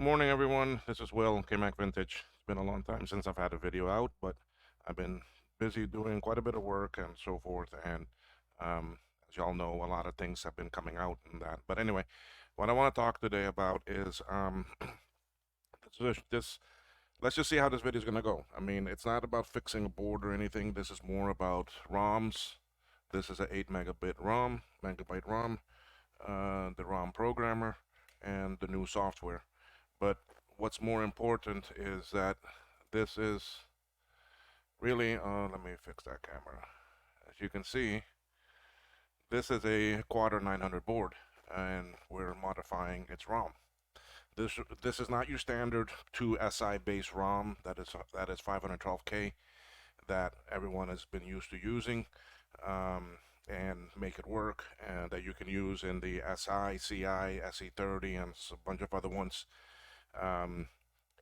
Morning, everyone. This is Will, CayMac Vintage. It's been a long time since I've had a video out, but I've been busy doing quite a bit of work and so forth. And as y'all know, a lot of things have been coming out in that. But anyway, what I want to talk today about is this. Let's just see how this video is going to go. I mean, it's not about fixing a board or anything. This is more about ROMs. This is an 8 megabyte ROM, the ROM programmer, and the new software. But what's more important is that this is really, let me fix that camera. As you can see, this is a Quadra900 board, and we're modifying its ROM. This is not your standard 2SI base ROM that is 512K that everyone has been used to using, and make it work, and that you can use in the SI, CI, SE30, and a bunch of other ones. Um,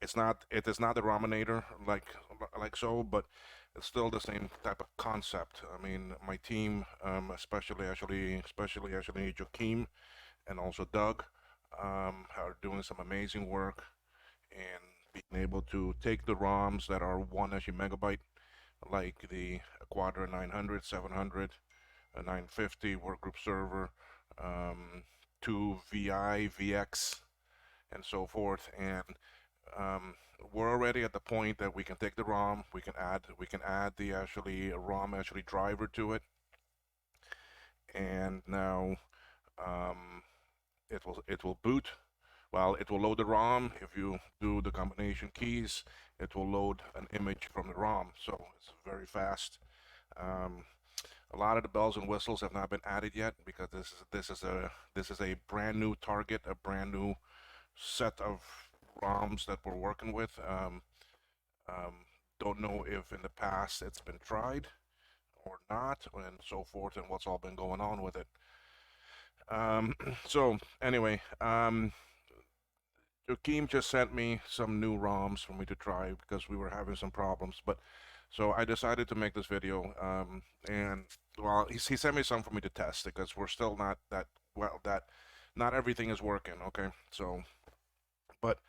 it is not the Raminator like so, but it's still the same type of concept. I mean, my team, especially Joachim and also Doug, are doing some amazing work in being able to take the ROMs that are 1 megabyte, like the Quadra 900, 700, 950 workgroup server, to VI, VX, and so forth. And um, we're already at the point that we can take the ROM, we can add the ROM driver to it, and now um, it will boot. Well, it will load the ROM. If you do the combination keys, it will load an image from the ROM. So it's very fast. Um, a lot of the bells and whistles have not been added yet because this is a brand new target, a brand new set of ROMs that we're working with. Um, don't know if in the past it's been tried or not, and so forth, and what's all been going on with it. Um, so anyway, Joachim just sent me some new ROMs for me to try because we were having some problems. But so I decided to make this video, and well, he sent me some for me to test because we're still not that well. That not everything is working. Okay, so but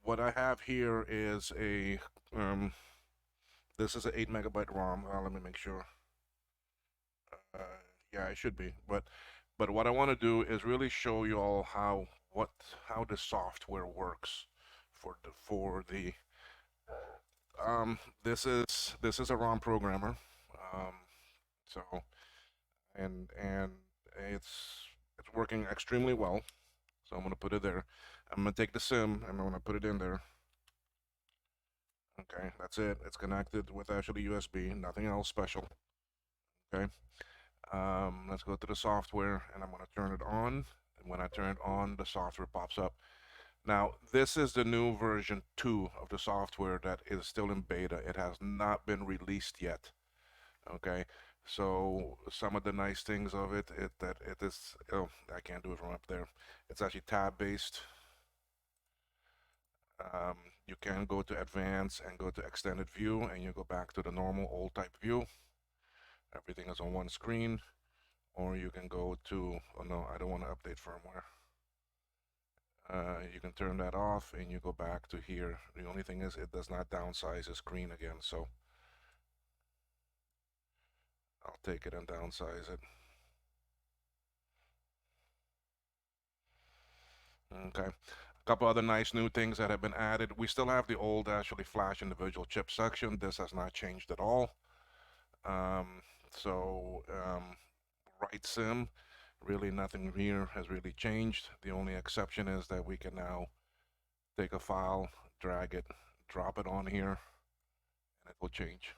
what I have here is um, this is an 8 megabyte ROM. Let me make sure. Yeah, it should be. But what I want to do is really show you all how the software works for the this is a ROM programmer. Um, so and it's working extremely well. So I'm gonna put it there. I'm gonna take the sim and I'm gonna put it in there. Okay, that's it. It's connected with actually USB, nothing else special. Okay. Let's go to the software and I'm going to turn it on. And when I turn it on, the software pops up. Now, this is the new version 2 of the software that is still in beta. It has not been released yet. Okay. So some of the nice things of it, that it is, oh, I can't do it from up there. It's actually tab based. Um, you can go to advanced and go to extended view and you go back to the normal old type view. Everything is on one screen. Or you can go to, oh no, I don't want to update firmware. You can turn that off and you go back to here. The only thing is it does not downsize the screen again, so I'll take it and downsize it. Okay. A couple other nice new things that have been added. We still have the old flash individual chip section. This has not changed at all. Um, so Write Sim, really nothing here has really changed. The only exception is that we can now take a file, drag it, drop it on here, and it will change.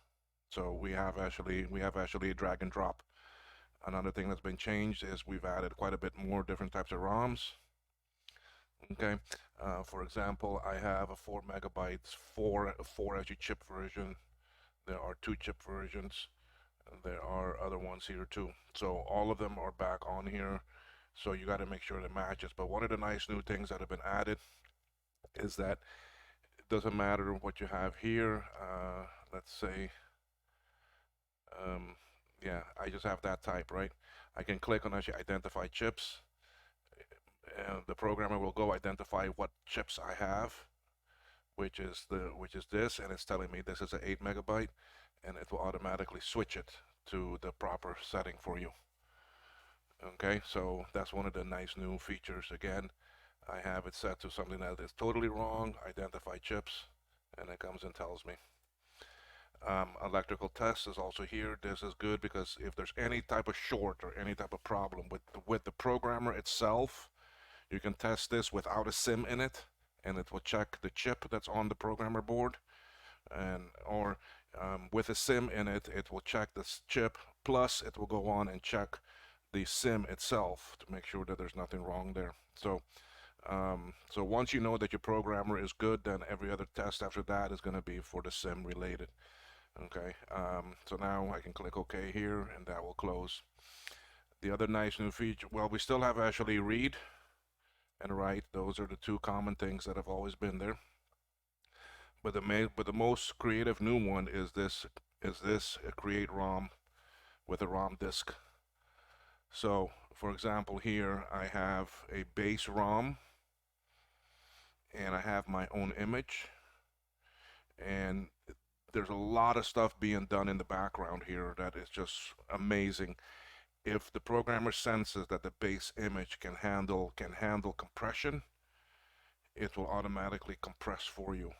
So we have actually drag and drop. Another thing that's been changed is we've added quite a bit more different types of ROMs. Okay, for example, I have a 4 megabytes, four actually chip version. There are 2 chip versions. There are other ones here too. So all of them are back on here. So you got to make sure it matches. But one of the nice new things that have been added is that it doesn't matter what you have here. Let's say, um, yeah, I just have that type, right? I can click on actually identify chips. and the programmer will go identify what chips I have, which is this, and it's telling me this is an 8 megabyte, and it will automatically switch it to the proper setting for you. Okay, so that's one of the nice new features. Again, I have it set to something that is totally wrong, identify chips, and it comes and tells me. Electrical test is also here. This is good because if there's any type of short or any type of problem with the programmer itself, you can test this without a sim in it, and it will check the chip that's on the programmer board, and or with a sim in it, it will check this chip. Plus, it will go on and check the sim itself to make sure that there's nothing wrong there. So once you know that your programmer is good, then every other test after that is going to be for the sim related. Okay, so now I can click OK here, and that will close. The other nice new feature, well, we still have actually read and write. Those are the two common things that have always been there. But the most creative new one is this create ROM with a ROM disk. So, for example, here I have a base ROM, and I have my own image, and there's a lot of stuff being done in the background here that is just amazing. If the programmer senses that the base image can handle compression, it will automatically compress for you.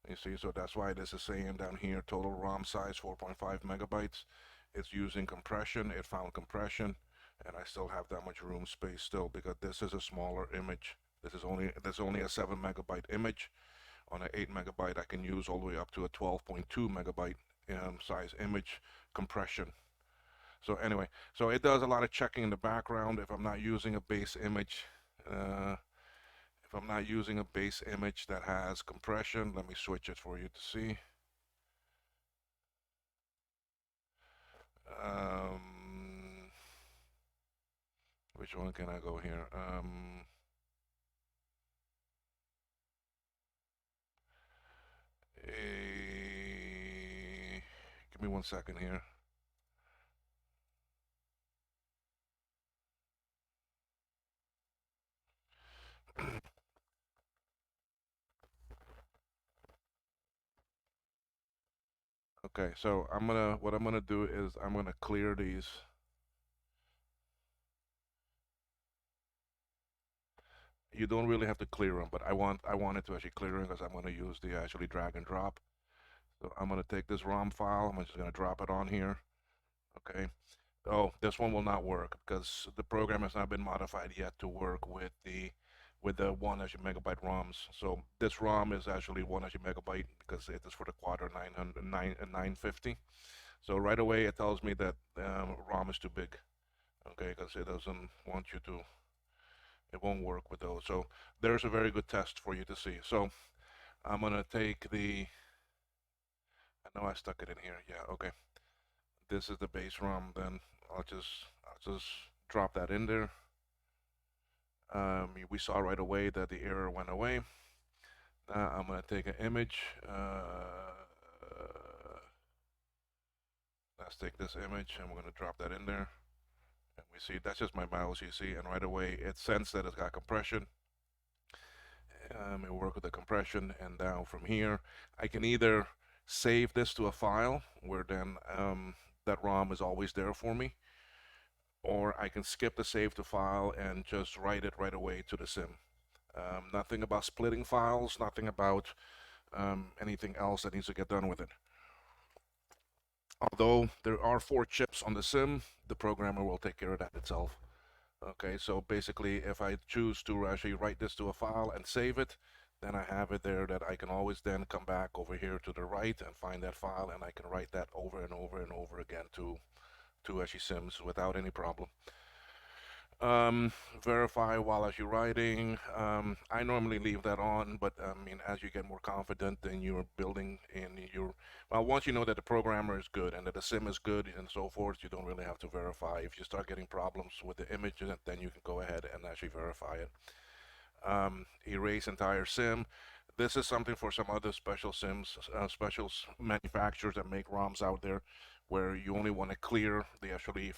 You see, so that's why this is saying down here total ROM size 4.5 megabytes. It's using compression. It found compression, and I still have that much room space still because this is a smaller image. This is only a 7 megabyte image. On an 8 megabyte, I can use all the way up to a 12.2 megabyte size image compression. So anyway, so it does a lot of checking in the background. If I'm not using a base image, if I'm not using a base image that has compression, let me switch it for you to see. Um, which one can I go here? Give me 1 second here. Okay, so what I'm gonna do is I'm gonna clear these. You don't really have to clear them, but I wanted to actually clear them because I'm gonna use the actually drag and drop. So I'm gonna take this ROM file. I'm just gonna drop it on here. Okay. Oh, this one will not work because the program has not been modified yet to work with the 1 megabyte ROMs. So this ROM is actually 1 megabyte because it is for the Quadra 950. So right away it tells me that ROM is too big. Okay, because it doesn't want you to. It won't work with those. So there's a very good test for you to see. So I'm gonna take the. I know I stuck it in here. Yeah. Okay. This is the base ROM. Then I'll just drop that in there. We saw right away that the error went away. Now I'm going to take an image. Let's take this image and we're going to drop that in there. And we see that's just my mouse, you see, and right away it sensed that it's got compression. It work with the compression, and now from here I can either save this to a file where then that ROM is always there for me, or I can skip the save to file and just write it right away to the sim. Nothing about splitting files, nothing about anything else that needs to get done with it. Although there are 4 chips on the sim, the programmer will take care of that itself. Okay, so basically if I choose to actually write this to a file and save it, then I have it there that I can always then come back over here to the right and find that file, and I can write that over and over and over again to actually sims without any problem. Verify while as you're writing. I normally leave that on, but I mean, as you get more confident in your building well, once you know that the programmer is good and that the sim is good and so forth, you don't really have to verify. If you start getting problems with the image, then you can go ahead and actually verify it. Erase entire sim. This is something for some other special sims, special manufacturers that make ROMs out there, where you only want to clear the actually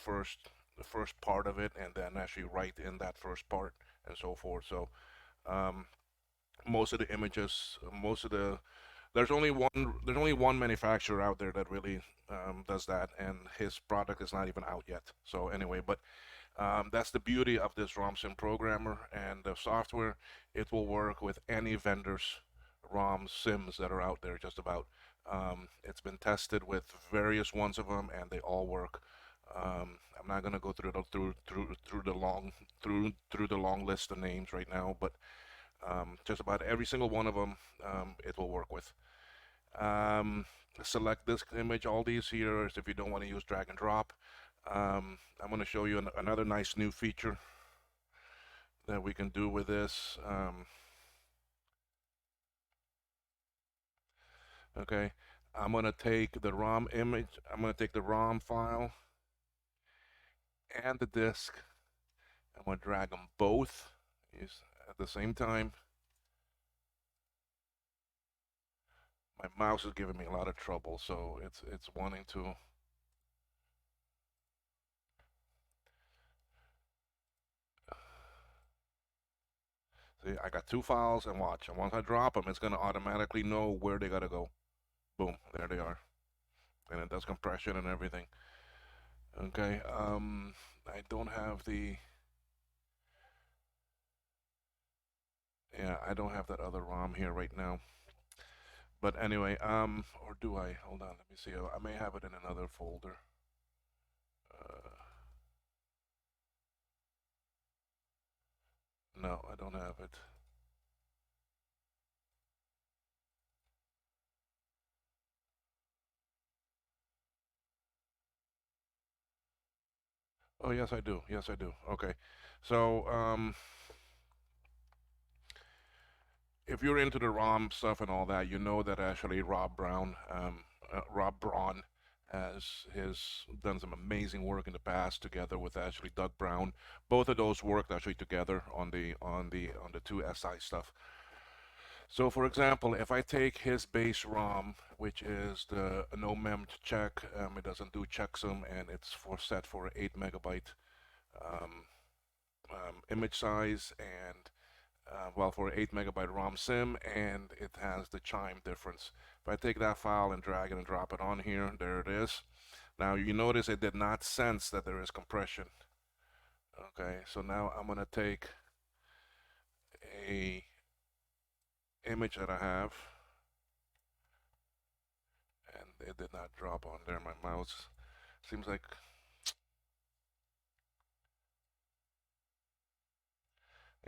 the first part of it, and then actually write in that first part, and so forth. So um, most of the images, most of the there's only one manufacturer out there that really does that, and his product is not even out yet. So anyway, but that's the beauty of this ROM Simm Programmer and the software. It will work with any vendor's ROM Sims that are out there, just about. It's been tested with various ones of them, and they all work. I'm not gonna go through the long list of names right now, but just about every single one of them it will work with. Um, Select this image. All these here is if you don't want to use drag and drop. I'm going to show you another nice new feature that we can do with this. Okay, I'm going to take the ROM image, I'm going to take the ROM file and the disk. I'm going to drag them both at the same time. My mouse is giving me a lot of trouble, so it's wanting to. See, I got two files, and watch. And once I drop them, it's going to automatically know where they got to go. Boom, there they are. And it does compression and everything. Okay, I don't have the, yeah, I don't have that other ROM here right now. But anyway, or do I? Hold on, let me see. I may have it in another folder. Uh, no, I don't have it. Oh, yes, I do. Yes, I do. Okay. So, if you're into the ROM stuff and all that, you know that actually Rob Braun has done some amazing work in the past together with actually Doug Brown. Both of those worked actually together on the two SI stuff. So for example, if I take his base ROM, which is the no mem check, it doesn't do checksum, and it's set for 8 megabyte um, image size, and well, for 8 megabyte ROM sim, and it has the chime difference. If I take that file and drag it and drop it on here, there it is. Now you notice it did not sense that there is compression. Okay, so now I'm gonna take a image that I have, and it did not drop on there. My mouse seems like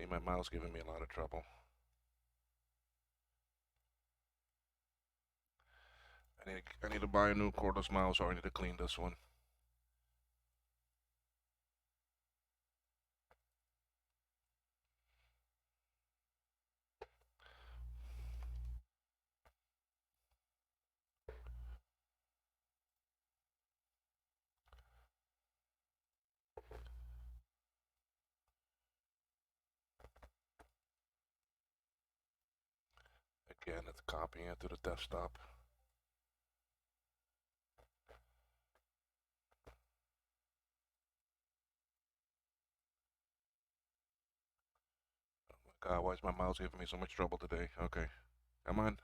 my mouse giving me a lot of trouble. I need to buy a new cordless mouse, or I need to clean this one. Again, it's copying it to the desktop. God, why is my mouse giving me so much trouble today? Okay, come on.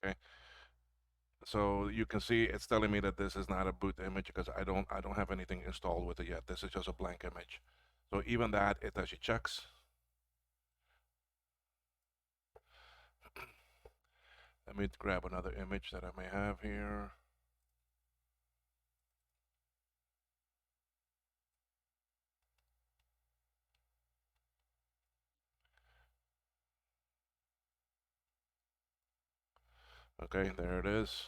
Okay, so you can see it's telling me that this is not a boot image because I don't have anything installed with it yet. This is just a blank image. So even that, it actually checks. Let me grab another image that I may have here. Okay, there it is.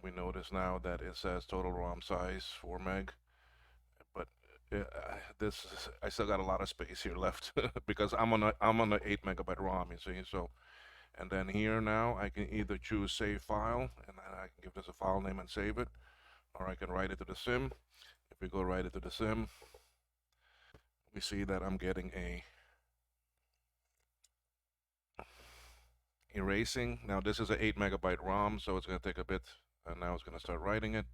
We notice now that it says total ROM size 4 meg, but this is, I still got a lot of space here left because I'm on a 8 megabyte ROM, you see. So, and then here now I can either choose save file, and then I can give this a file name and save it, or I can write it to the sim. If we go write it to the sim, we see that I'm getting a erasing. Now this is an 8 megabyte ROM, so it's going to take a bit, and now it's going to start writing it.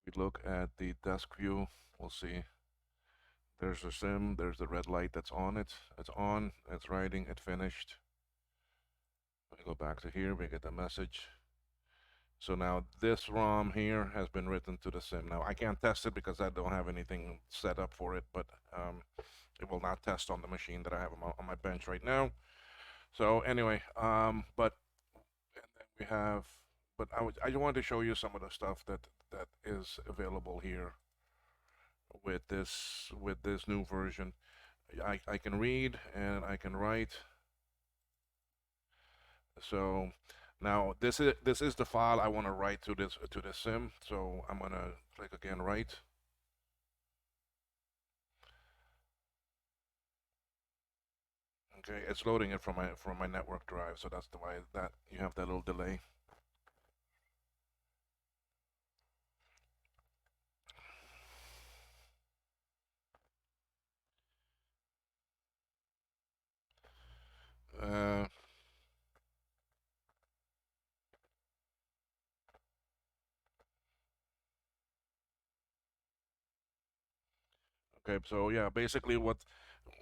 We look at the desk view, we'll see there's the sim, there's the red light that's on it. It's on, it's writing, it finished. We go back to here, we get the message. So now this ROM here has been written to the sim. Now I can't test it because I don't have anything set up for it, but it will not test on the machine that I have on my bench right now. So anyway, but and then we have, but I wanted to show you some of the stuff that is available here with this new version. I can read and I can write. So now this is the file I want to write to this sim. So I'm gonna click again write. Okay, it's loading it from my network drive, so that's the why that you have that little delay. Uh, okay, so yeah, basically what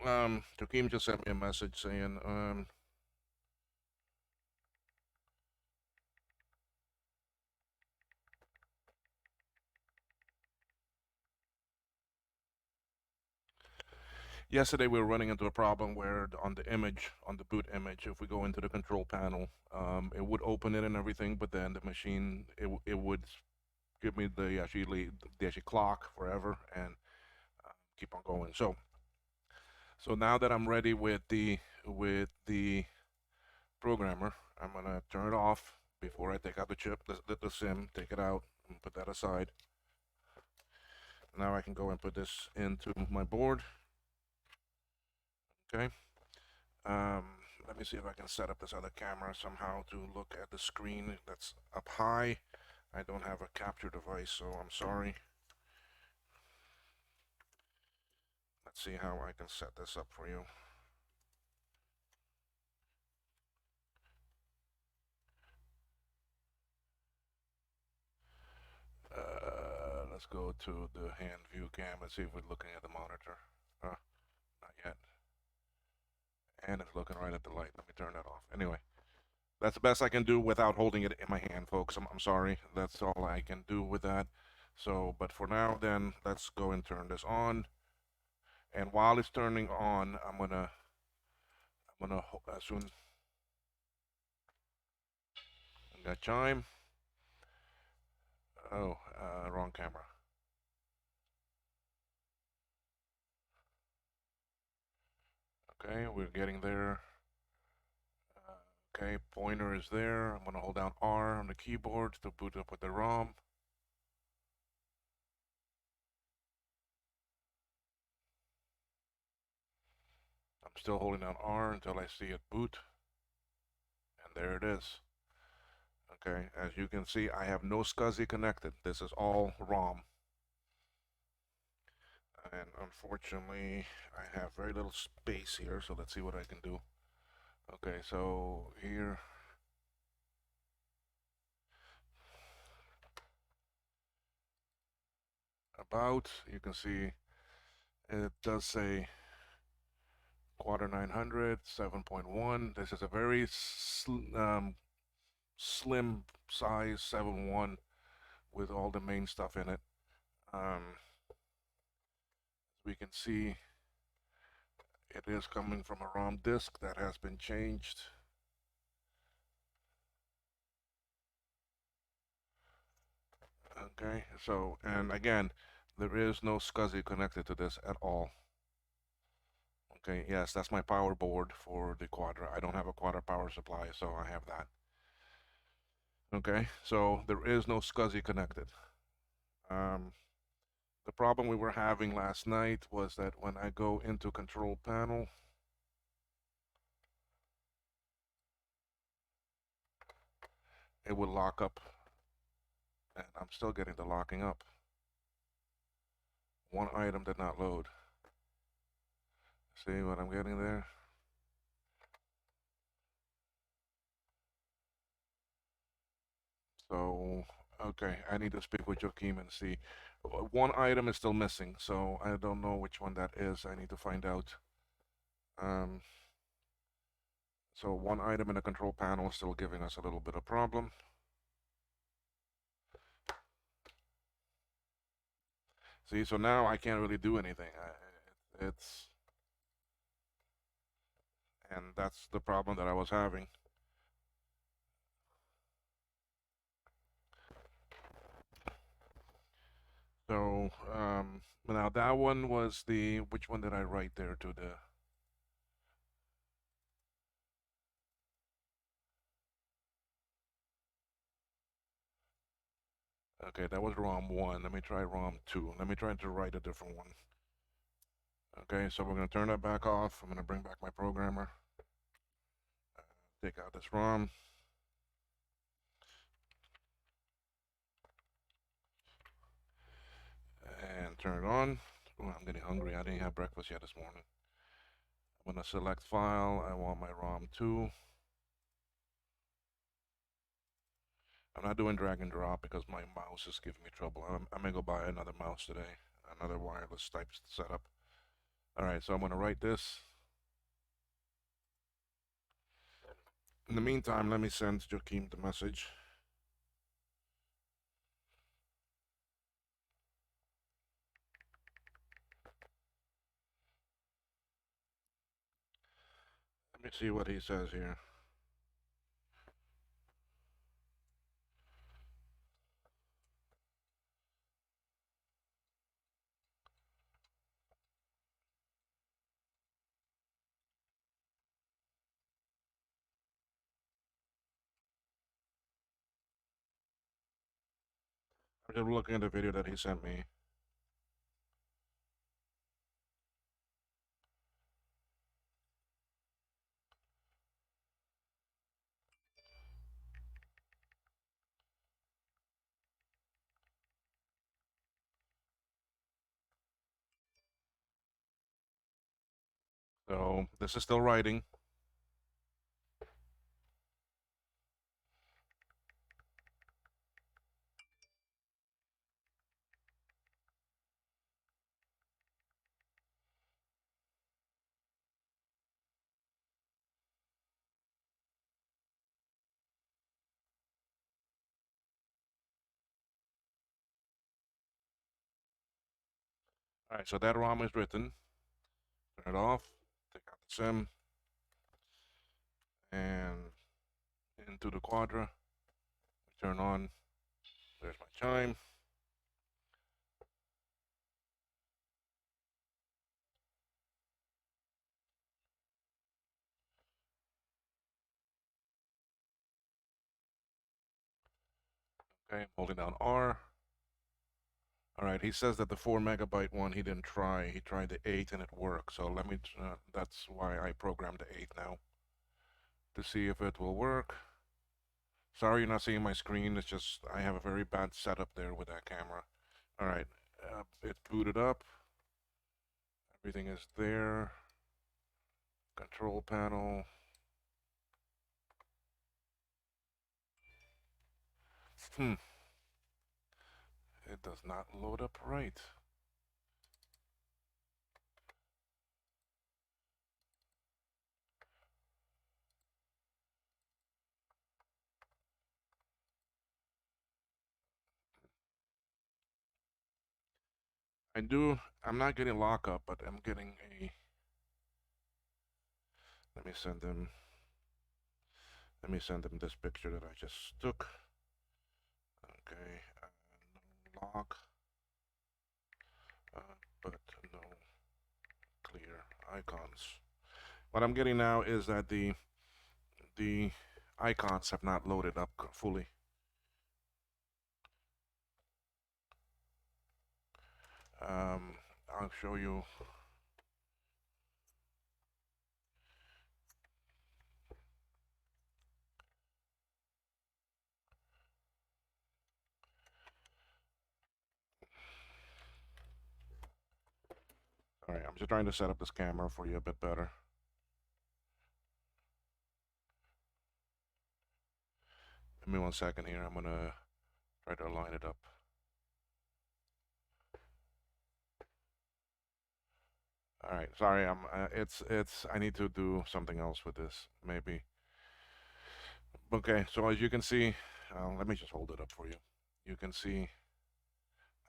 Joaquim just sent me a message saying yesterday we were running into a problem where on the image, on the boot image, if we go into the control panel, it would open it and everything, but then the machine, it would give me the actually clock forever and keep on going. So now that I'm ready with the programmer, I'm gonna turn it off before I take out the chip, the sim, take it out and put that aside. Now I can go and put this into my board. Okay. Um, Let me see if I can set up this other camera somehow to look at the screen that's up high. I don't have a capture device, so I'm sorry. Let's see how I can set this up for you. Let's go to the hand view cam and see if we're looking at the monitor. Not yet. And it's looking right at the light. Let me turn that off. Anyway, that's the best I can do without holding it in my hand, folks. I'm sorry. That's all I can do with that. So, but for now, then, let's go and turn this on. And while it's turning on, I'm gonna as soon that chime. Oh, wrong camera. Okay, we're getting there. Okay, pointer is there. I'm gonna hold down R on the keyboard to boot up with the ROM. I'm still holding down R until I see it boot. And there it is. Okay, as you can see, I have no SCSI connected. This is all ROM. And unfortunately, I have very little space here, so let's see what I can do. Okay, so here, about, you can see it does say Quadra900, 7.1. This is a very slim size 7.1 with all the main stuff in it. We can see it is coming from a ROM disk that has been changed. Okay, so, and again, there is no SCSI connected to this at all. Okay, yes, that's my power board for the Quadra. I don't have a Quadra power supply, so I have that. Okay, so there is no SCSI connected. The problem we were having last night was that when I go into control panel, it would lock up, and I'm still getting the locking up. One item did not load. See what I'm getting there? So, okay, I need to speak with Joachim and see. One item is still missing, so I don't know which one that is. I need to find out. Um, so one item in the control panel is still giving us a little bit of problem. See, so now I can't really do anything. And that's the problem that I was having. So, now that one was which one did I write there to the, okay, that was ROM 1. Let me try ROM 2. Let me try to write a different one. Okay, so we're going to turn that back off. I'm going to bring back my programmer. Take out this ROM. And turn it on. Oh, I'm getting hungry. I didn't have breakfast yet this morning. I'm going to select file. I want my ROM 2. I'm not doing drag and drop because my mouse is giving me trouble. I'm going to go buy another mouse today. Another wireless type setup. Alright, so I'm going to write this. In the meantime, let me send Joachim the message. Let me see what he says here. I'm just looking at the video that he sent me. So this is still writing. Alright, so that ROM is written. Turn it off. Take out the SIM. And into the Quadra. Turn on. There's my chime. Okay, holding down R. Alright, he says that the 4 megabyte one he didn't try. He tried the 8 and it worked. So let me, that's why I programmed the 8 now. To see if it will work. Sorry you're not seeing my screen. It's just, I have a very bad setup there with that camera. Alright, it's booted up. Everything is there. Control panel. It does not load up right. I'm not getting lockup, but I'm getting a, let me send them, this picture that I just took. Okay, no lock, but no clear icons. What I'm getting now is that the icons have not loaded up fully. I'll show you. All right, I'm just trying to set up this camera for you a bit better. Give me 1 second here. I'm gonna try to line it up. All right, sorry. I need to do something else with this, maybe. Okay, so as you can see, let me just hold it up for you. You can see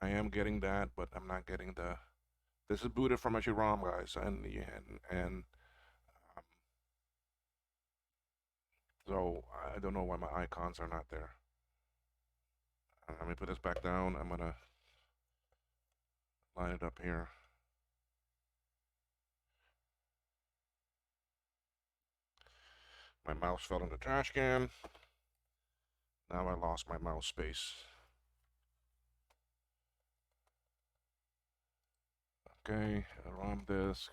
I am getting that, but I'm not getting the. This is booted from actually ROM, guys, and so I don't know why my icons are not there. Let me put this back down. I'm gonna line it up here. My mouse fell in the trash can. Now I lost my mouse space. Okay, a ROM disk.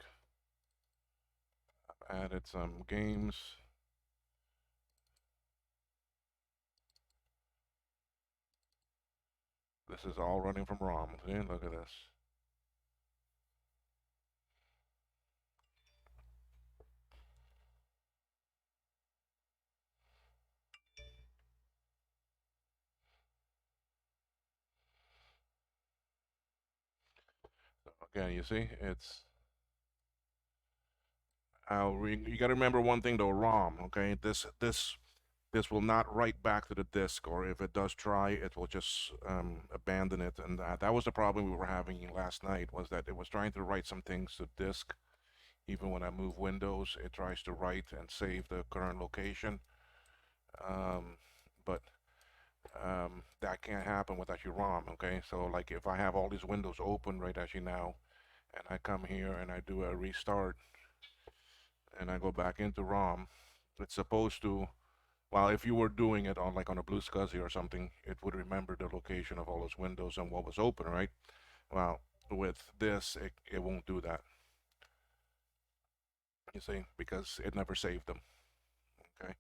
I've added some games. This is all running from ROM. See, look at this. So again, you see, it's. You got to remember one thing though, ROM. Okay, this will not write back to the disk, or if it does try, it will just abandon it. And that was the problem we were having last night, was that it was trying to write some things to disk. Even when I move windows, it tries to write and save the current location. But that can't happen with actually ROM, okay? So like if I have all these windows open right actually now, and I come here and I do a restart, and I go back into ROM, it's supposed to, well, if you were doing it on like on a Blue SCSI or something, it would remember the location of all those windows and what was open, right? Well, with this, it won't do that, you see, because it never saved them, okay?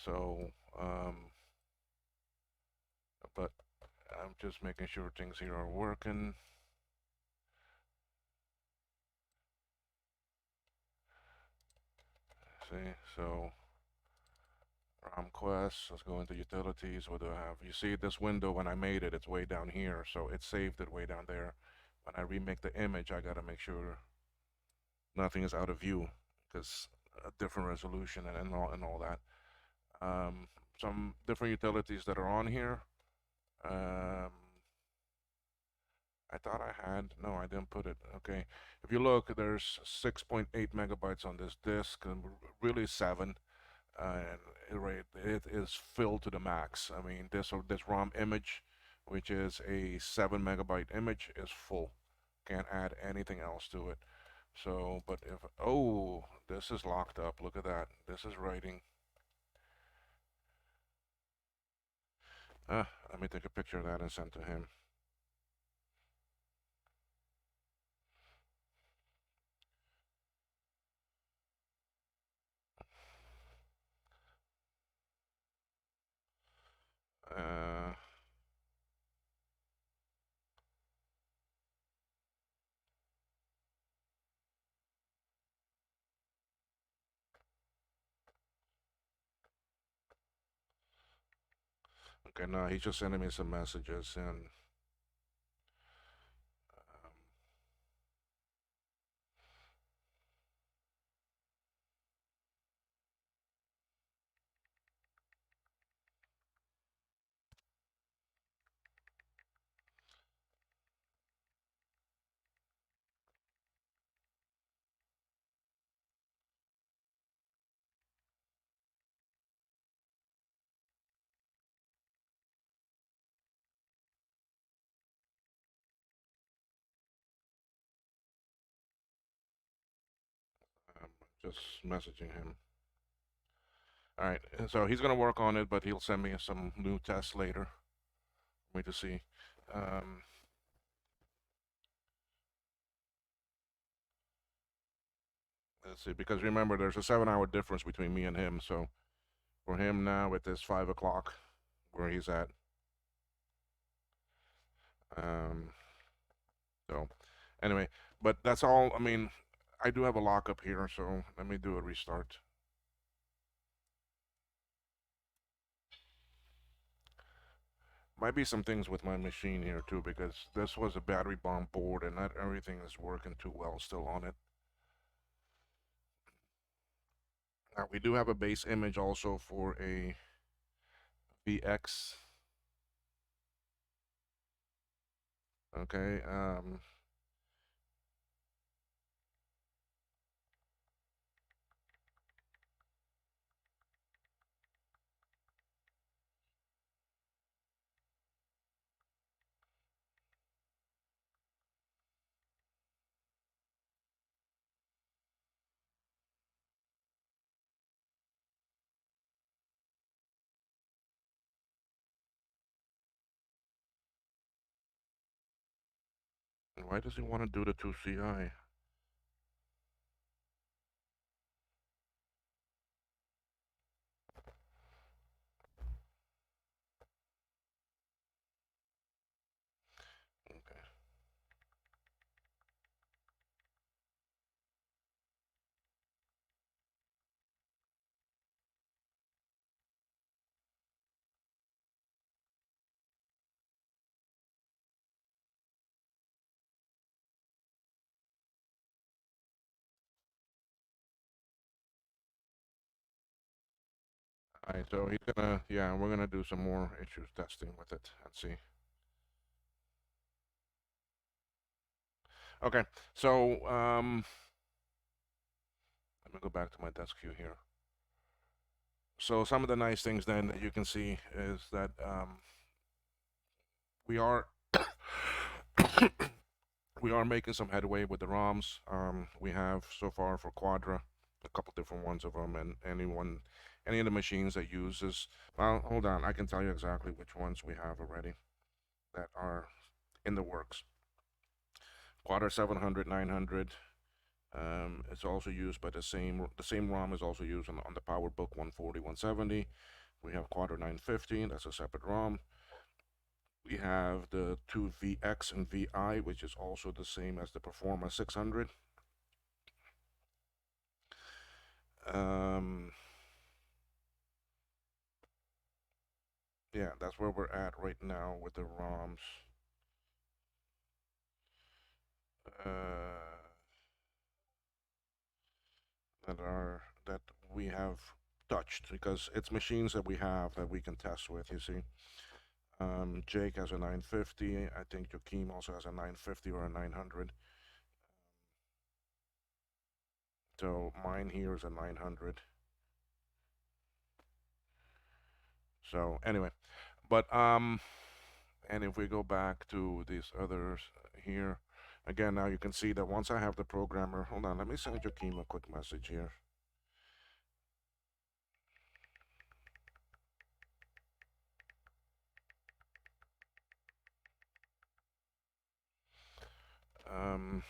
So, but I'm just making sure things here are working. See, so ROM quests, let's go into utilities. What do I have? You see this window when I made it, it's way down here, so it saved it way down there. When I remake the image, I gotta make sure nothing is out of view, because a different resolution and all that. Some different utilities that are on here. I thought I had, no, I didn't put it. Okay, if you look, there's 6.8 megabytes on this disk, and really 7. And it is filled to the max. I mean, this ROM image, which is a 7 megabyte image, is full. Can't add anything else to it. So, but if, oh, this is locked up. Look at that. This is writing. Let me take a picture of that and send to him. Uh, okay, no, he's just sending me some messages, and um, Just messaging him. All right, so he's gonna work on it, but he'll send me some new tests later for me to see. Um, let's see, because remember, there's a 7-hour difference between me and him. So for him now, it is 5 o'clock where he's at. Um, so anyway, but that's all. I mean, I do have a lockup here, so let me do a restart. Might be some things with my machine here too, because this was a battery bomb board and not everything is working too well still on it. Now we do have a base image also for a VX. Okay. Why does he want to do the 2CI? Okay. All right, so he's gonna, yeah, we're gonna do some more issues testing with it and see. Okay, so let me go back to my desk view here. So some of the nice things then that you can see is that we are we are making some headway with the ROMs. We have so far for Quadra a couple different ones of them, and any of the machines that uses. Well, hold on, I can tell you exactly which ones we have already that are in the works. Quadra 700, 900. It's also used by the same ROM is also used on the PowerBook 140, 170. We have Quadra900, that's a separate ROM. We have the two VX and VI, which is also the same as the Performa 600. Yeah, that's where we're at right now with the ROMs. Uh, that we have touched, because it's machines that we have that we can test with, you see. Jake has a 950. I think Joakim also has a 950 or a 900. So mine here is a 900. So anyway, but and if we go back to these others here, again, now you can see that once I have the programmer, hold on, let me send Joakim a quick message here. Um,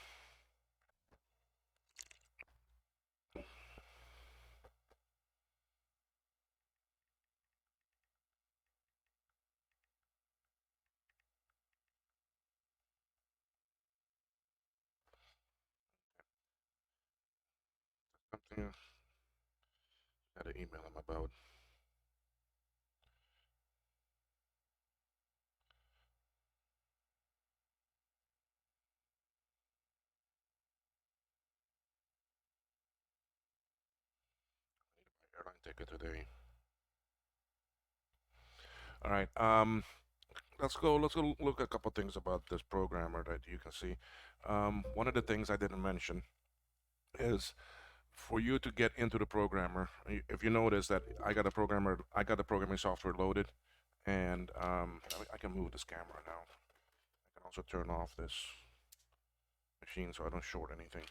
something I had to email him about. Airline ticket today. All right. Let's go look at a couple things about this programmer that you can see. One of the things I didn't mention is for you to get into the programmer. If you notice that I got the programming software loaded, and I can move this camera now. I can also turn off this machine so I don't short anything.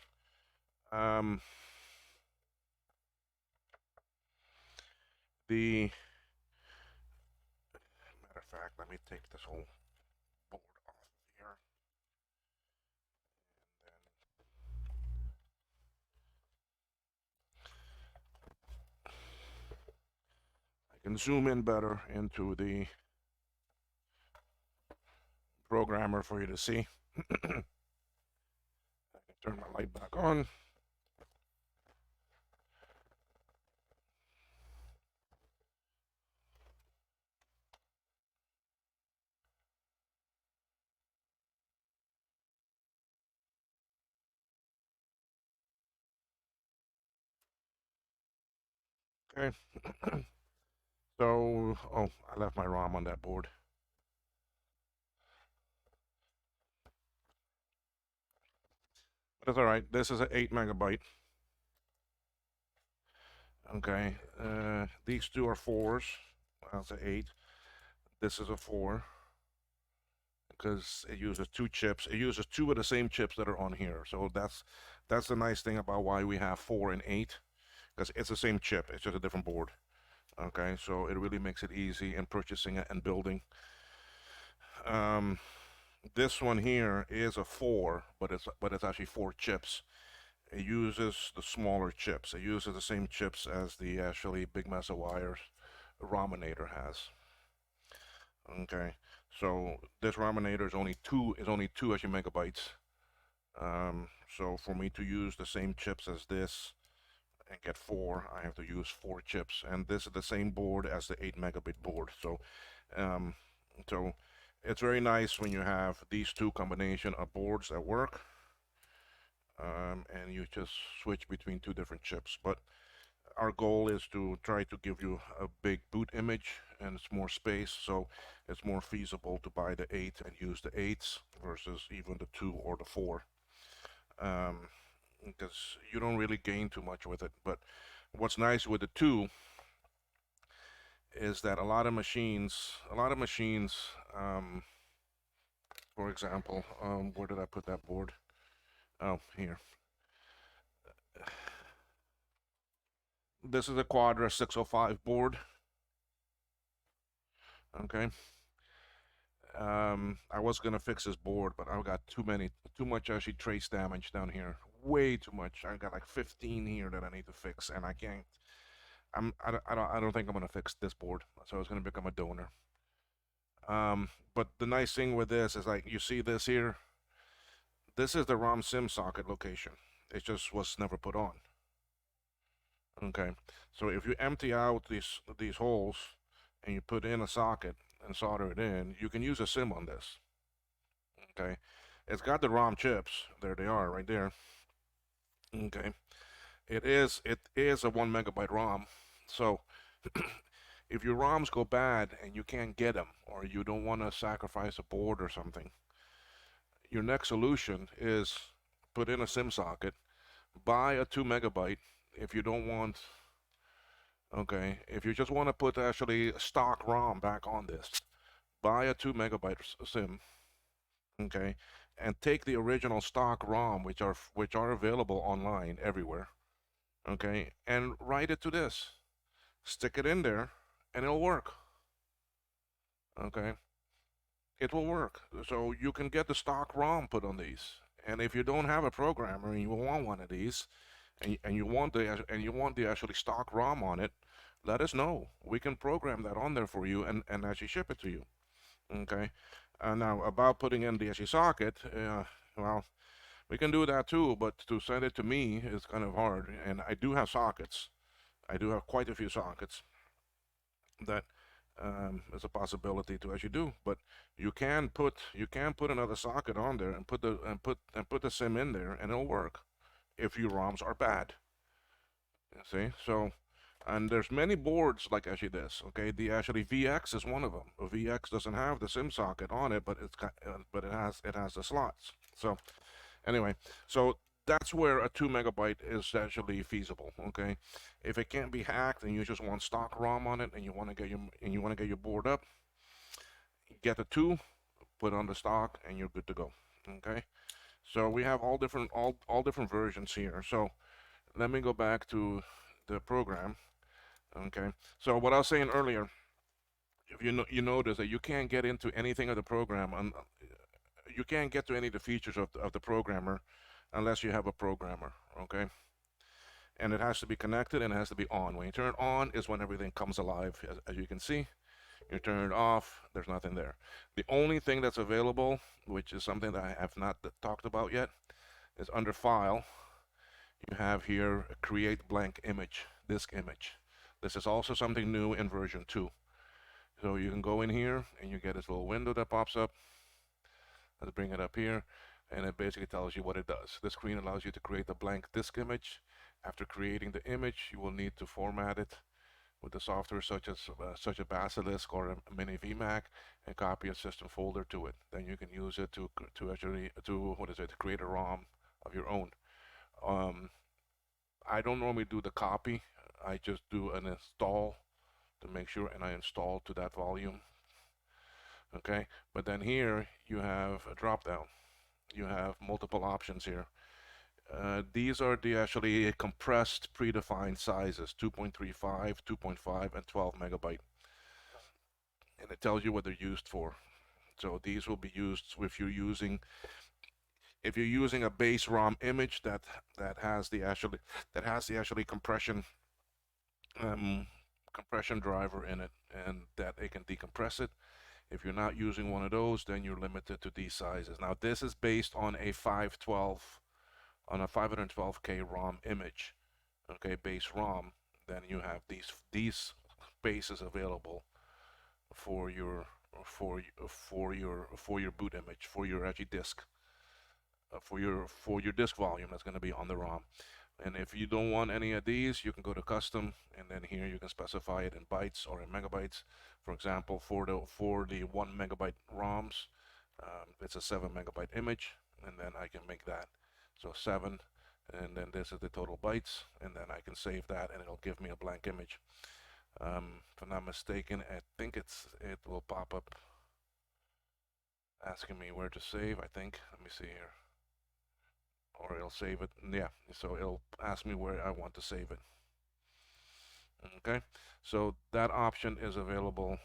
Um, The matter of fact, let me take this whole board off here. I can zoom in better into the programmer for you to see. I can turn my light back on. Okay. So, oh, I left my ROM on that board. But that's all right. This is an 8 megabyte. Okay. These two are 4s. That's an 8. This is a 4 because it uses 2 chips. It uses 2 of the same chips that are on here. So that's the nice thing about why we have 4 and 8, because it's the same chip. It's just a different board. Okay, so it really makes it easy in purchasing it and building. This one here is a 4, but it's actually 4 chips. It uses the smaller chips. It uses the same chips as the actually big mess of wires Rominator has. Okay, so this Rominator is only two actually megabytes. So for me to use the same chips as this and get 4, I have to use 4 chips, and this is the same board as the 8 megabit board. Um, so it's very nice when you have these two combination of boards that work, and you just switch between 2 different chips. But our goal is to try to give you a big boot image, and it's more space, so it's more feasible to buy the 8 and use the 8s versus even the 2 or the 4. Because you don't really gain too much with it. But what's nice with the 2 is that a lot of machines, for example, where did I put that board? Oh, here. This is a Quadra 605 board. Okay. I was gonna fix this board, but I've got too much actually trace damage down here. Way too much. I got like 15 here that I need to fix, and I can't. I don't think I'm gonna fix this board, so it's gonna become a donor. But the nice thing with this is, like, you see this here. This is the ROM Simm socket location. It just was never put on. Okay, so if you empty out these holes and you put in a socket and solder it in, you can use a Simm on this. Okay, it's got the ROM chips. There they are, right there. Okay, it is a 1 megabyte ROM. So if your ROMs go bad and you can't get them, or you don't want to sacrifice a board or something, your next solution is put in a Simm socket, buy a 2 megabyte. If you don't want, okay, if you just want to put actually stock ROM back on this, buy a 2 megabyte Simm, okay, and take the original stock ROM, which are available online everywhere, okay, and write it to this, stick it in there, and it'll work. Okay, it will work. So you can get the stock ROM put on these, and if you don't have a programmer and you want one of these, and you want the actually stock ROM on it, let us know. We can program that on there for you and actually ship it to you. Okay. Now about putting in the actually socket, well, we can do that too, but to send it to me is kind of hard. And I do have sockets. I do have quite a few sockets that is a possibility to actually do. But you can put another socket on there and put the Simm in there, and it'll work if your ROMs are bad. You see, so. And there's many boards like actually this. Okay, the actually VX is one of them. A VX doesn't have the Simm socket on it, but it has the slots. So anyway, so that's where a 2 megabyte is actually feasible. Okay, if it can't be hacked and you just want stock ROM on it and you want to get your board up, get the 2, put on the stock, and you're good to go. Okay, so we have all different versions here. So let me go back to the program. Okay, so what I was saying earlier, if you notice that you can't get into anything of the program, you can't get to any of the features of the programmer unless you have a programmer. Okay, and it has to be connected and it has to be on. When you turn it on is when everything comes alive, as you can see. You turn it off, there's nothing there. The only thing that's available, which is something that I have not talked about yet, is under File. You have here a Create Blank Image, Disk Image. This is also something new in version 2. So you can go in here and you get this little window that pops up. Let's bring it up here, and it basically tells you what it does. The screen allows you to create a blank disk image. After creating the image, you will need to format it with the software such a Basilisk or a mini VMAC, and copy a system folder to it. Then you can use it to actually to create a ROM of your own. Um, I don't normally do the copy. I just do an install to make sure, and I install to that volume. Okay, but then here you have a drop down. You have multiple options here. These are the actually compressed predefined sizes: 2.35, 2.5, and 12 megabyte. And it tells you what they're used for. So these will be used if you're using a base ROM image that has the actually um, compression driver in it, and that it can decompress it. If you're not using one of those, then you're limited to these sizes. Now this is based on a 512K ROM image, okay, base ROM. Then you have these bases available for your boot image, for your actually disk, for your disk volume that's going to be on the ROM. And if you don't want any of these, you can go to custom, and then here you can specify it in bytes or in megabytes. For example, for the 1 megabyte ROMs, it's a 7 megabyte image, and then I can make that so 7, and then this is the total bytes, and then I can save that, and it'll give me a blank image. If I'm not mistaken, I think it will pop up asking me where to save. I think. Let me see here. Or it'll save it. Yeah, so it'll ask me where I want to save it. Okay, so that option is available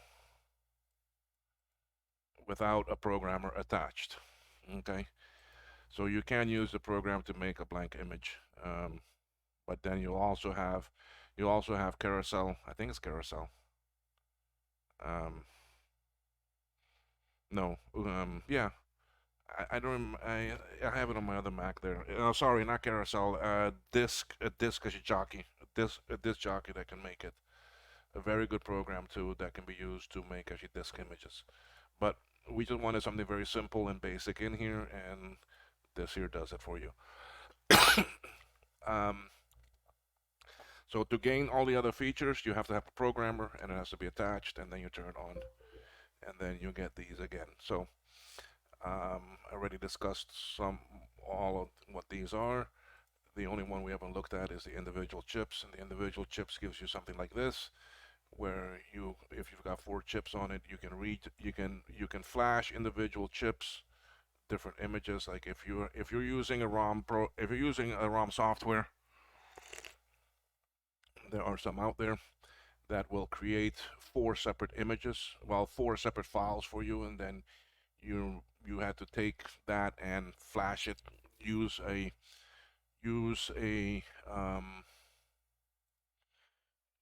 without a programmer attached. Okay, so you can use the program to make a blank image, but then you also have carousel. I think it's carousel. Um, no, yeah, I don't. I have it on my other Mac there. Sorry, not carousel. Disk as a jockey. A disk jockey that can make it. A very good program too that can be used to make actually disk images. But we just wanted something very simple and basic in here, and this here does it for you. um, so to gain all the other features, you have to have a programmer, and it has to be attached, and then you turn it on, and then you get these again. So I already discussed all of what these are. The only one we haven't looked at is the individual chips, and the individual chips gives you something like this, where if you've got 4 chips on it, you can flash individual chips, different images. Like if you're using a ROM software, there are some out there that will create 4 separate images, well, 4 separate files for you, and then you have to take that and flash it. Use a um,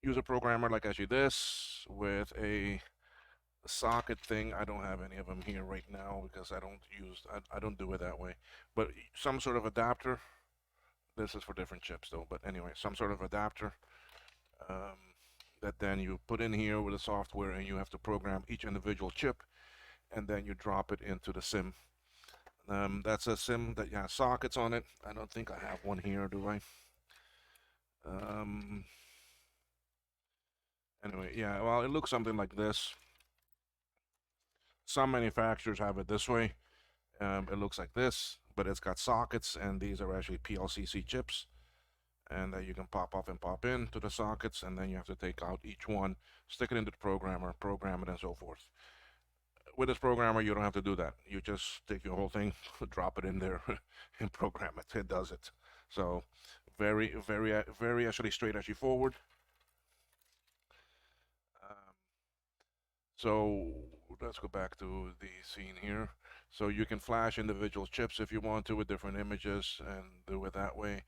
use a programmer like actually this with a socket thing. I don't have any of them here right now because I don't do it that way. But some sort of adapter. This is for different chips though. But anyway, some sort of adapter um, that then you put in here with the software, and you have to program each individual chip, and then you drop it into the Simm. That's a Simm that has sockets on it. I don't think I have one here, do I? Um, anyway, yeah, well, it looks something like this. Some manufacturers have it this way. It looks like this, but it's got sockets, and these are actually PLCC chips, and that you can pop off and pop in to the sockets, and then you have to take out each one, stick it into the programmer, program it, and so forth. With this programmer, you don't have to do that. You just take your whole thing, drop it in there, and program it. It does it. So very actually straight, actually forward. So let's go back to the scene here. So you can flash individual chips if you want to with different images and do it that way,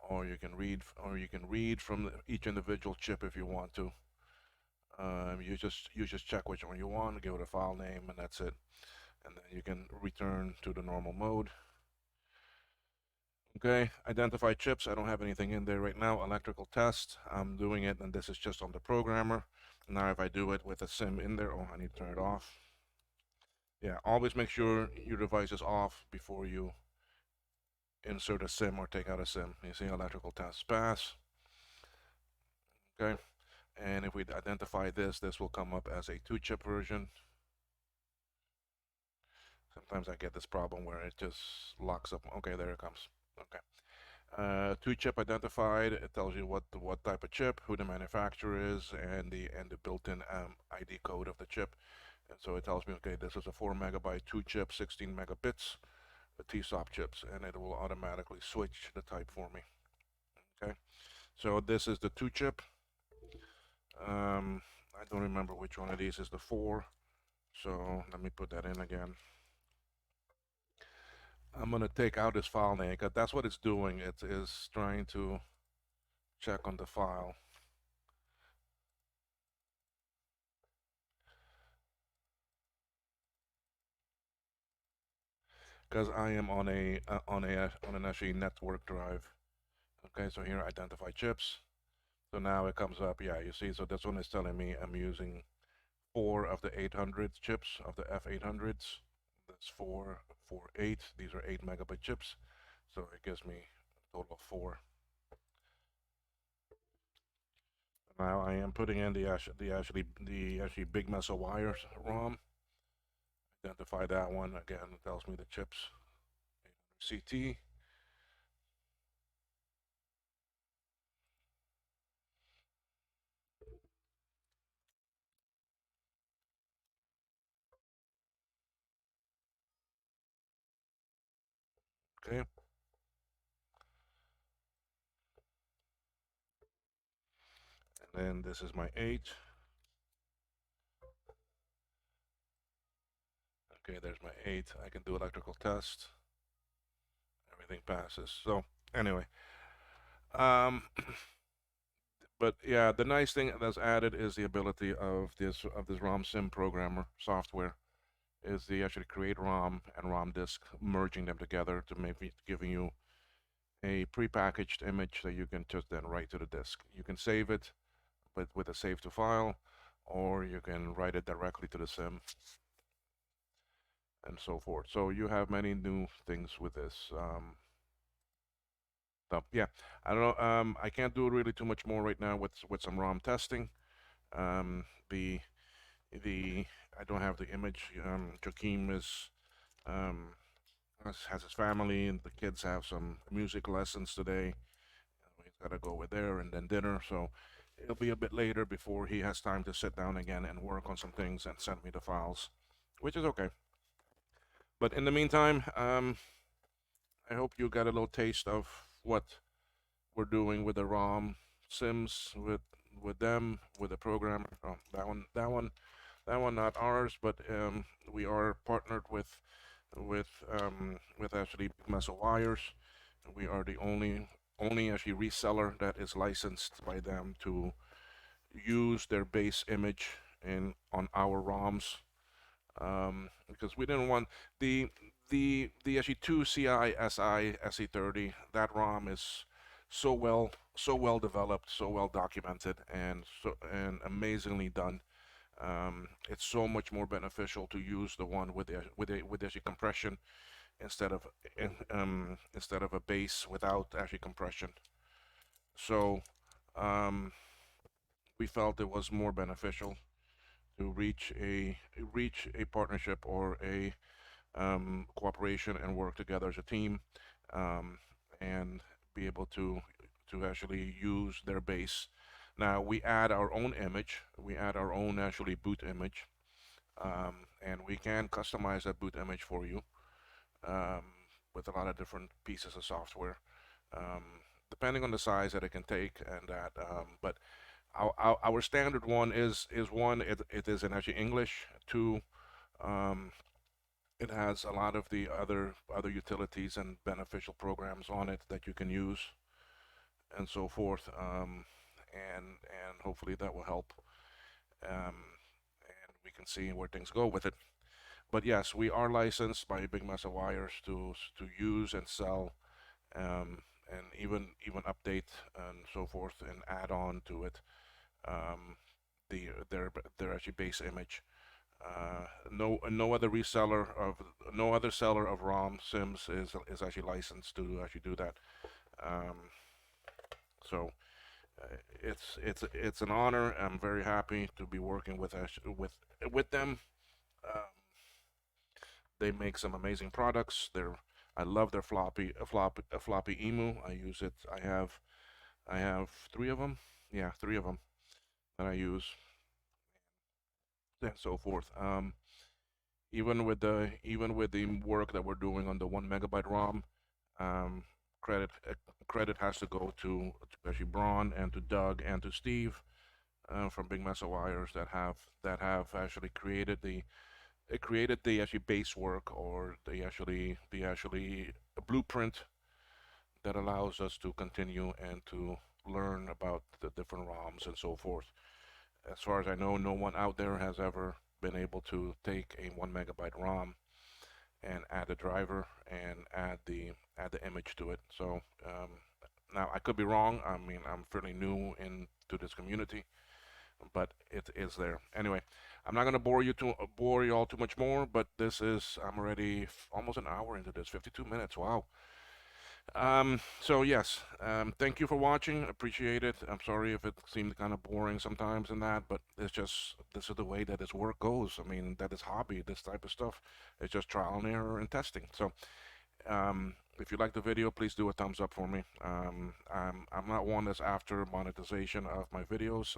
or you can read from each individual chip if you want to. You just check which one you want, give it a file name, and that's it. And then you can return to the normal mode. Okay, identify chips. I don't have anything in there right now. Electrical test. I'm doing it, and this is just on the programmer. Now, if I do it with a sim in there, oh, I need to turn it off. Yeah, always make sure your device is off before you insert a sim or take out a sim. You see, electrical test pass. Okay, and if we identify this, this will come up as a 2-chip version. Sometimes I get this problem where it just locks up. Okay, there it comes. Okay. 2-chip identified. It tells you what type of chip, who the manufacturer is, and the built-in ID code of the chip. And so it tells me, okay, this is a 4 megabyte 2-chip, 16 megabits, the TSOP chips, and it will automatically switch the type for me. Okay, so this is the 2-chip. I don't remember which one of these is the 4. So let me put that in again. I'm gonna take out this file name because that's what it's doing. It is trying to check on the file. Because I am on an actually network drive. Okay, so here identify chips. So now it comes up. Yeah, you see. So this one is telling me I'm using 4 of the 800 chips of the F800s. That's 4, 4, 8. These are 8 megabit chips. So it gives me a total of 4. Now I am putting in the actually big mess of wires ROM. Identify that one again. It tells me the chips. CT. Okay. And then this is my 8. Okay, there's my 8. I can do electrical test. Everything passes. So anyway, um, but yeah, the nice thing that's added is the ability of this ROM Simm Programmer software. Is the actually create ROM and ROM disk, merging them together to maybe giving you a prepackaged image that you can just then write to the disk. You can save it, but with a save to file, or you can write it directly to the sim and so forth. So you have many new things with this. So yeah, I don't know. I can't do really too much more right now with some ROM testing. Um, the the I don't have the image. Joachim is um, has his family, and the kids have some music lessons today. He's got to go over there and then dinner, so it'll be a bit later before he has time to sit down again and work on some things and send me the files, which is okay. But in the meantime, I hope you got a little taste of what we're doing with the ROM Sims with them with the programmer. Oh, that one not ours, but we are partnered with actually Mesa Wires. We are the only actually reseller that is licensed by them to use their base image in on our ROMs, because we didn't want the actually 2 CI SI SE30. That ROM is so well developed, so well documented, and amazingly done. It's so much more beneficial to use the one with actually compression instead of instead of a base without actually compression. So we felt it was more beneficial to reach a partnership or a cooperation and work together as a team, um, and be able to actually use their base. Now we add our own image. We add our own actually boot image, and we can customize that boot image for you, um, with a lot of different pieces of software, depending on the size that it can take and that. But Our standard one is one. It is in actually English. Two, um, it has a lot of the other utilities and beneficial programs on it that you can use and so forth. And hopefully that will help. And we can see where things go with it. But yes, we are licensed by Big Mesa Wires to use and sell, and even update and so forth and add on to it. Um, their actually base image. No other reseller of no other seller of ROM Sims is actually licensed to actually do that. Um, so it's an honor. I'm very happy to be working with them. Um, they make some amazing products. I love their floppy emu. I use it. I have three of them. Yeah, three of them that I use and so forth. Even with the work that we're doing on the 1 MB ROM, um, credit credit has to go to actually Braun and to Doug and to Steve from Big Mesa Wires that have actually created the actually base work or the actually blueprint that allows us to continue and to learn about the different ROMs and so forth. As far as I know, no one out there has ever been able to take a 1 MB ROM and add a driver and add the image to it. So now I could be wrong. I mean, I'm fairly new into this community, but it is there. Anyway, I'm not gonna bore you all too much more. But I'm already almost an hour into this, 52 minutes. Wow. So yes, thank you for watching. Appreciate it. I'm sorry if it seemed kind of boring sometimes and that, but this is the way that this work goes. I mean, that is hobby, this type of stuff. It's just trial and error and testing. So, if you like the video, please do a thumbs up for me. I'm not one that's after monetization of my videos.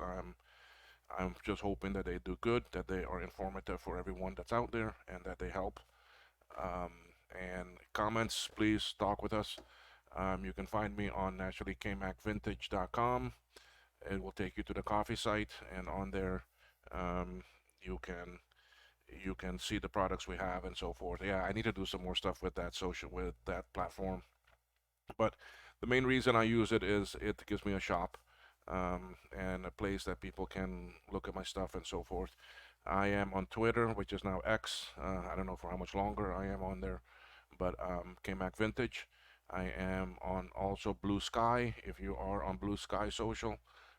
I'm just hoping that they do good, that they are informative for everyone that's out there, and that they help. Um, and comments, please talk with us. You can find me on actually CayMacVintage.com. It will take you to the coffee site, and on there, um, you can you can see the products we have and so forth. Yeah, I need to do some more stuff with that platform. But the main reason I use it is it gives me a shop, and a place that people can look at my stuff and so forth. I am on Twitter, which is now X. I don't know for how much longer I am on there, but KMac Vintage. I am on also Blue Sky. If you are on Blue Sky Social,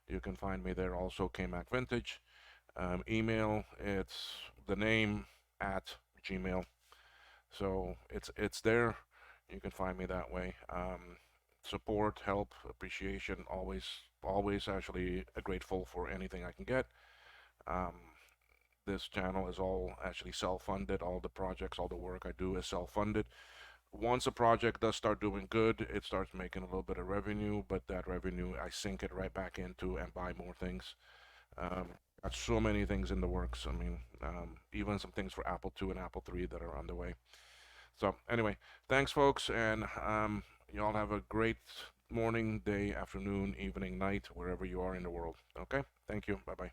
you can find me there also, KMac Vintage. Email, it's the name at Gmail. So it's there. You can find me that way. Support, help, appreciation, always actually grateful for anything I can get. Um, this channel is all actually self-funded. All the projects, all the work I do is self-funded. Once a project does start doing good, it starts making a little bit of revenue, but that revenue I sink it right back into and buy more things. Um, got so many things in the works. I mean, even some things for Apple II and Apple III that are on the way. So anyway, thanks folks, and y'all have a great morning, day, afternoon, evening, night, wherever you are in the world. Okay? Thank you. Bye-bye.